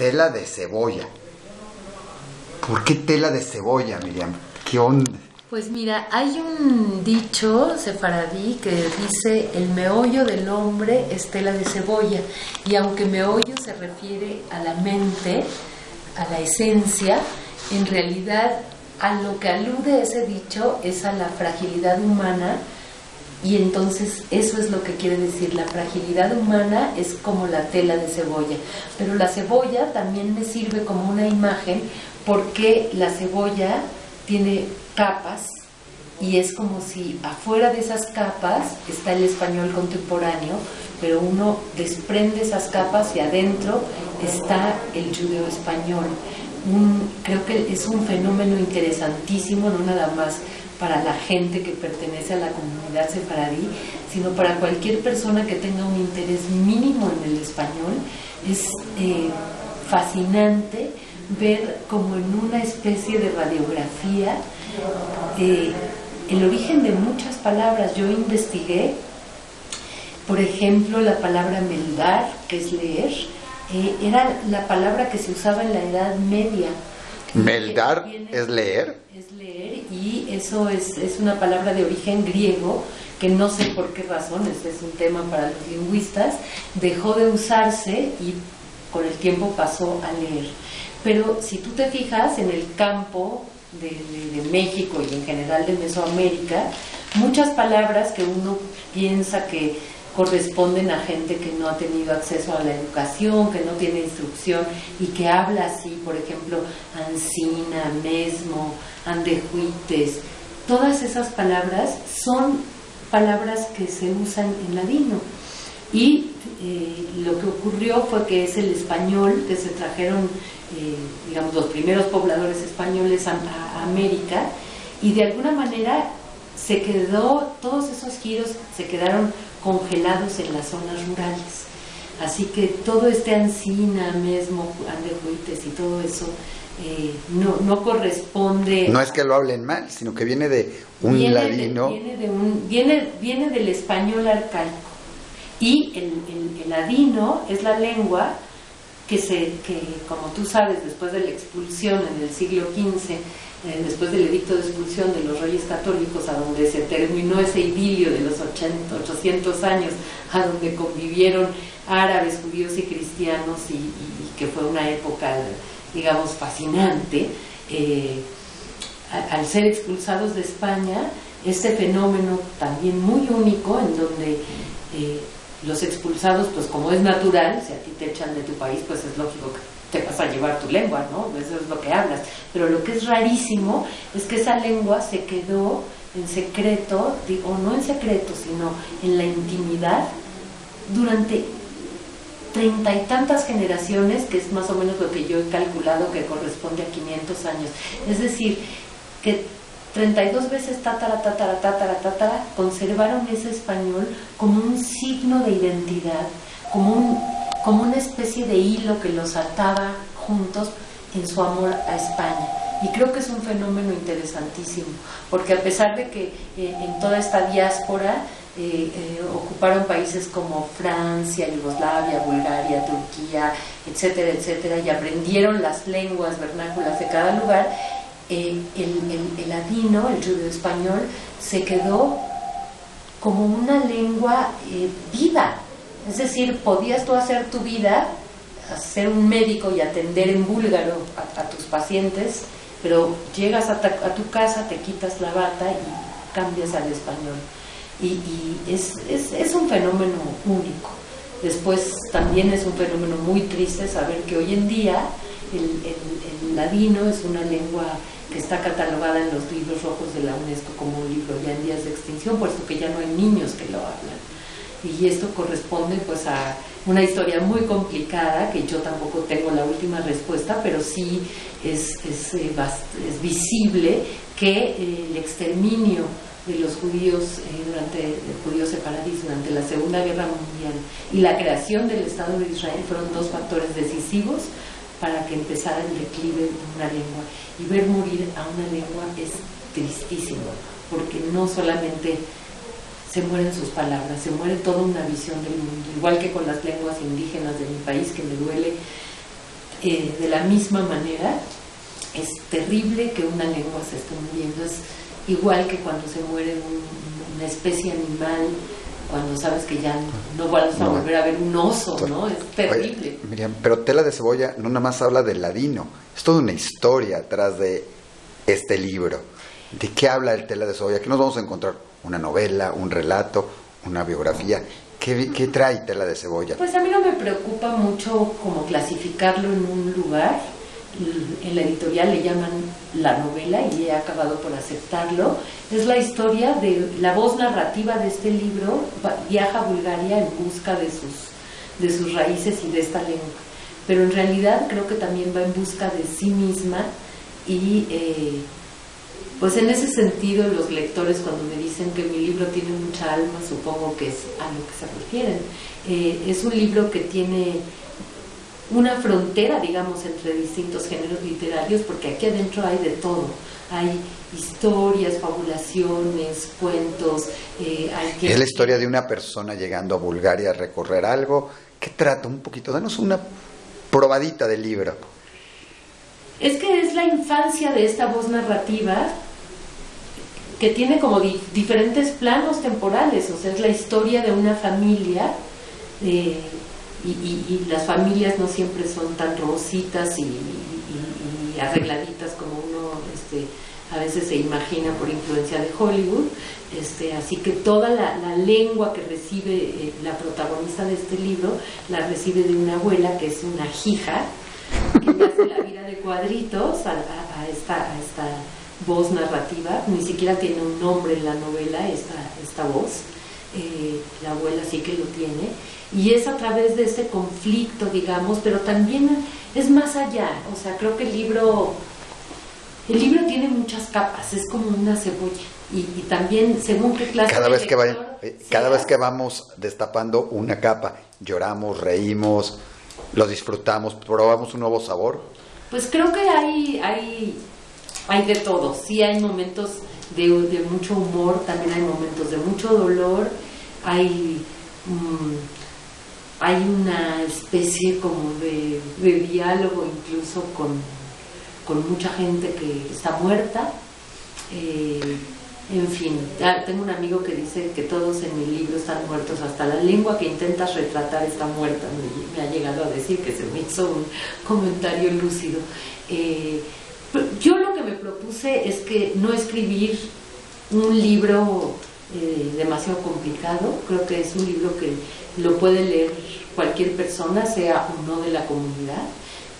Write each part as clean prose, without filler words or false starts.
tela de cebolla. ¿Por qué tela de cebolla, Miriam? ¿Qué onda? Pues mira, hay un dicho sefaradí que dice: el meollo del hombre es tela de cebolla. Y aunque meollo se refiere a la mente, a la esencia, en realidad a lo que alude ese dicho es a la fragilidad humana. Y entonces eso es lo que quiere decir: la fragilidad humana es como la tela de cebolla. Pero la cebolla también me sirve como una imagen, porque la cebolla tiene capas, y es como si afuera de esas capas está el español contemporáneo, pero uno desprende esas capas y adentro está el judeo español. Creo que es un fenómeno interesantísimo, no nada más para la gente que pertenece a la comunidad sefaradí, sino para cualquier persona que tenga un interés mínimo en el español. Es fascinante ver como en una especie de radiografía el origen de muchas palabras. Yo investigué, por ejemplo, la palabra meldar, que es leer, era la palabra que se usaba en la Edad Media. ¿Meldar es leer? Es leer, y eso es una palabra de origen griego, que no sé por qué razón, este es un tema para los lingüistas, dejó de usarse y con el tiempo pasó a leer. Pero si tú te fijas en el campo de México y en general de Mesoamérica, muchas palabras que uno piensa que corresponden a gente que no ha tenido acceso a la educación, que no tiene instrucción y que habla así, por ejemplo, ancina, mesmo, andejuites, todas esas palabras son palabras que se usan en ladino. Y lo que ocurrió fue que es el español que se trajeron, digamos, los primeros pobladores españoles a América, y de alguna manera se quedó, todos esos giros se quedaron congelados en las zonas rurales. Así que todo este ancina, mesmo, andejuites y todo eso no corresponde. No es que lo hablen mal, sino que viene de un ladino. Viene del español arcaico. Y el ladino es la lengua que como tú sabes, después de la expulsión en el siglo XV, después del edicto de expulsión de los reyes católicos, a donde se terminó ese idilio de los 800 años, a donde convivieron árabes, judíos y cristianos, y que fue una época, digamos, fascinante, al ser expulsados de España, este fenómeno también muy único, en donde los expulsados, pues como es natural, si a ti te echan de tu país, pues es lógico que te vas a llevar tu lengua, ¿no? Eso es lo que hablas. Pero lo que es rarísimo es que esa lengua se quedó en secreto, o no en secreto, sino en la intimidad, durante 30 y tantas generaciones, que es más o menos lo que yo he calculado que corresponde a 500 años. Es decir, que 32 veces tatara conservaron ese español como un signo de identidad, como una especie de hilo que los ataba juntos en su amor a España. Y creo que es un fenómeno interesantísimo, porque a pesar de que en toda esta diáspora ocuparon países como Francia, Yugoslavia, Bulgaria, Turquía, etcétera, etcétera, y aprendieron las lenguas vernáculas de cada lugar, el ladino, el judeo español, se quedó como una lengua viva. Es decir, podías tú hacer tu vida, ser un médico y atender en búlgaro a tus pacientes, pero llegas a tu casa, te quitas la bata y cambias al español. Y es un fenómeno único. Después también es un fenómeno muy triste saber que hoy en día el ladino es una lengua que está catalogada en los libros rojos de la UNESCO como un libro ya en vías de extinción, puesto que ya no hay niños que lo hablan. Y esto corresponde pues a una historia muy complicada, que yo tampoco tengo la última respuesta, pero sí es visible que el exterminio de los judíos judíos sefaradíes durante la Segunda Guerra Mundial y la creación del Estado de Israel fueron dos factores decisivos para que empezara el declive de una lengua. Y ver morir a una lengua es tristísimo, porque no solamente se mueren sus palabras, se muere toda una visión del mundo, igual que con las lenguas indígenas de mi país, que me duele de la misma manera. Es terrible que una lengua se esté muriendo, es igual que cuando se muere una especie animal, cuando sabes que ya no vas a volver a ver un oso, ¿no? Es terrible. Oye, Miriam, pero Tela de Cebolla no nada más habla del ladino, es toda una historia atrás de este libro. ¿De qué habla el Tela de Cebolla? ¿Qué nos vamos a encontrar? ¿Una novela, un relato, una biografía? ¿Qué trae Tela de Cebolla? Pues a mí no me preocupa mucho como clasificarlo en un lugar. En la editorial le llaman la novela y he acabado por aceptarlo. Es la historia de la voz narrativa de este libro. Viaja a Bulgaria en busca de sus raíces y de esta lengua, pero en realidad creo que también va en busca de sí misma y pues en ese sentido los lectores cuando me dicen que mi libro tiene mucha alma, supongo que es a lo que se refieren. Es un libro que tiene una frontera, digamos, entre distintos géneros literarios, porque aquí adentro hay de todo. Hay historias, fabulaciones, cuentos. Es la historia de una persona llegando a Bulgaria a recorrer algo. ¿Qué trata? Un poquito, danos una probadita del libro. Es que es la infancia de esta voz narrativa que tiene como diferentes planos temporales, o sea, es la historia de una familia y las familias no siempre son tan rositas y arregladitas como uno a veces se imagina por influencia de Hollywood. Así que toda la lengua que recibe la protagonista de este libro la recibe de una abuela que es una jija, que le hace la vida de cuadritos a esta voz narrativa. Ni siquiera tiene un nombre en la novela esta voz. La abuela sí que lo tiene, y es a través de ese conflicto, digamos, pero también es más allá. O sea, creo que el libro tiene muchas capas, es como una cebolla, y también según qué clase cada de vez cada vez que vamos destapando una capa, lloramos, reímos, lo disfrutamos, probamos un nuevo sabor. Pues creo que hay de todo. Sí, hay momentos de mucho humor, también hay momentos de mucho dolor, hay una especie como de diálogo incluso con mucha gente que está muerta. En fin, tengo un amigo que dice que todos en mi libro están muertos, hasta la lengua que intentas retratar está muerta. Me ha llegado a decir, que se me hizo un comentario lúcido. Yo lo que me propuse es que no escribir un libro demasiado complicado. Creo que es un libro que lo puede leer cualquier persona, sea o no de la comunidad.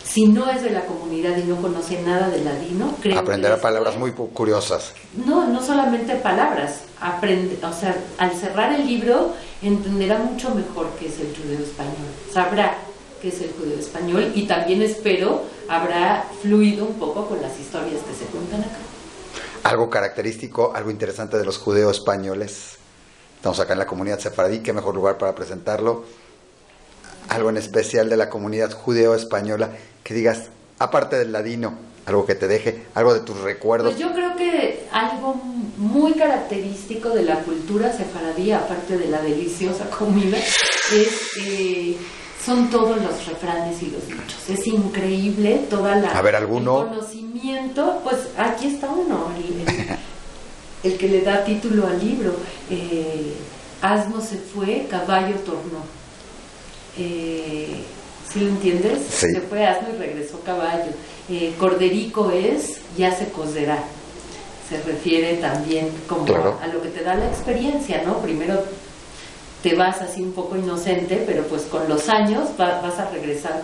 Si no es de la comunidad y no conoce nada de ladino, creo aprenderá que palabras muy curiosas. No solamente palabras, o sea, al cerrar el libro entenderá mucho mejor qué es el judeo español, sabrá qué es el judeo español, y también espero habrá fluido un poco con las historias que se cuentan acá. Algo característico, algo interesante de los judeos españoles. Estamos acá en la comunidad sefaradí, qué mejor lugar para presentarlo. Algo en especial de la comunidad judeo-española que digas, aparte del ladino, algo que te deje, algo de tus recuerdos. Pues yo creo que algo muy característico de la cultura sefaradí, aparte de la deliciosa comida, son todos los refranes y los dichos. Es increíble toda la a ver, ¿alguno? El conocimiento. Pues aquí está uno, el que le da título al libro. Asno se fue, caballo tornó. ¿Sí lo entiendes? Sí. Se fue asno y regresó caballo. Corderico es, ya se cocerá. Se refiere también como claro, a lo que te da la experiencia, ¿no? Primero te vas así un poco inocente, pero pues con los años vas a regresar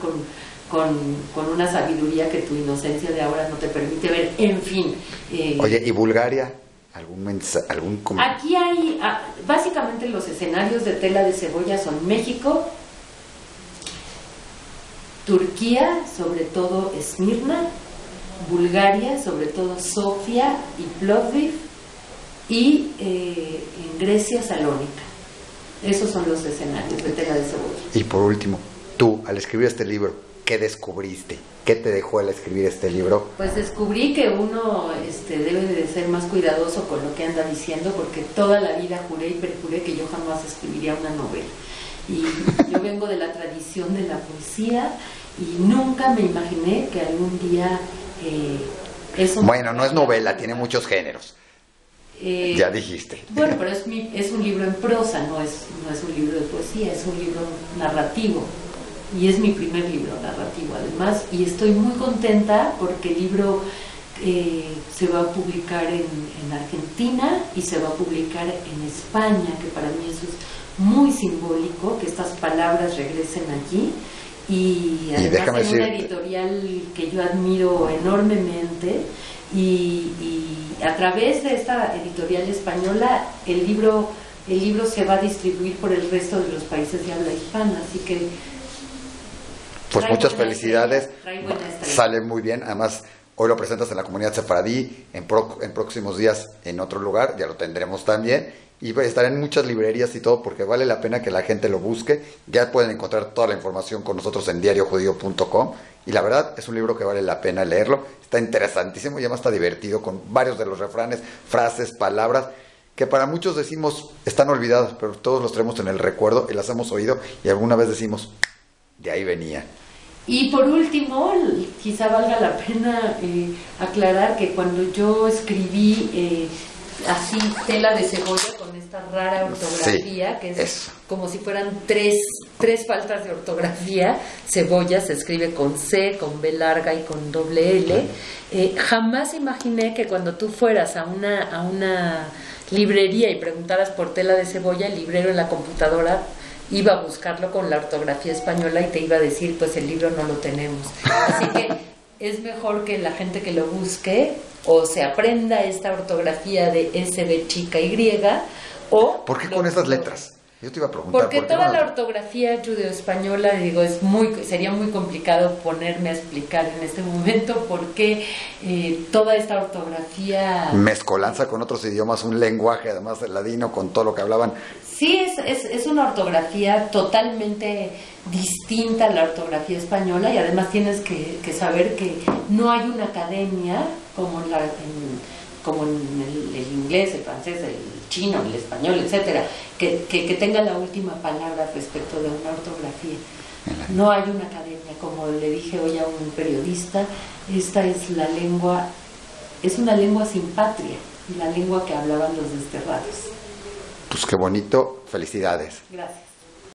con una sabiduría que tu inocencia de ahora no te permite ver. En fin. Oye, ¿y Bulgaria? ¿Algún mensaje? Aquí hay, básicamente los escenarios de Tela de Cebolla son México, Turquía, sobre todo Esmirna, Bulgaria, sobre todo Sofía y Plovdiv, y en Grecia, Salónica. Esos son los escenarios de Tela de Cebolla. Y por último, tú, al escribir este libro, ¿qué descubriste? ¿Qué te dejó al escribir este libro? Pues descubrí que uno debe de ser más cuidadoso con lo que anda diciendo, porque toda la vida juré y perjuré que yo jamás escribiría una novela. Y yo vengo de la tradición de la poesía y nunca me imaginé que algún día eso... Bueno, no es novela, tiene muchos géneros. Ya dijiste. Bueno, pero es un libro en prosa, no es un libro de poesía, es un libro narrativo. Y es mi primer libro narrativo además, y estoy muy contenta porque el libro se va a publicar en Argentina y se va a publicar en España, que para mí eso es muy simbólico, que estas palabras regresen allí. Y además en una editorial que yo admiro enormemente, y a través de esta editorial española el libro se va a distribuir por el resto de los países de habla hispana, así que pues muchas felicidades, sale muy bien. Además hoy lo presentas en la comunidad sefaradí, en próximos días en otro lugar, ya lo tendremos también, y va a estar en muchas librerías y todo, porque vale la pena que la gente lo busque. Ya pueden encontrar toda la información con nosotros en diariojudío.com, y la verdad es un libro que vale la pena leerlo, está interesantísimo y además está divertido, con varios de los refranes, frases, palabras que para muchos decimos están olvidadas, pero todos los tenemos en el recuerdo y las hemos oído y alguna vez decimos, de ahí venía. Y por último, quizá valga la pena aclarar que cuando yo escribí así tela de cebolla con esta rara ortografía, sí, que es como si fueran tres faltas de ortografía, cebolla se escribe con C, con B larga y con doble L, jamás imaginé que cuando tú fueras a una librería y preguntaras por tela de cebolla, el librero en la computadora iba a buscarlo con la ortografía española y te iba a decir, pues el libro no lo tenemos. Así que es mejor que la gente que lo busque o se aprenda esta ortografía de SB chica Y o... ¿Por qué con esas letras? Yo te iba a preguntar. Porque toda la ortografía judeo-española, digo, sería muy complicado ponerme a explicar en este momento por qué toda esta ortografía... Mezcolanza con otros idiomas, un lenguaje además del ladino con todo lo que hablaban. Sí, es una ortografía totalmente distinta a la ortografía española, y además tienes que saber que no hay una academia como en el inglés, el francés, el chino, el español, etcétera, que tenga la última palabra respecto de una ortografía. No hay una academia, como le dije hoy a un periodista, esta es la lengua, es una lengua sin patria, la lengua que hablaban los desterrados. Pues qué bonito, felicidades. Gracias.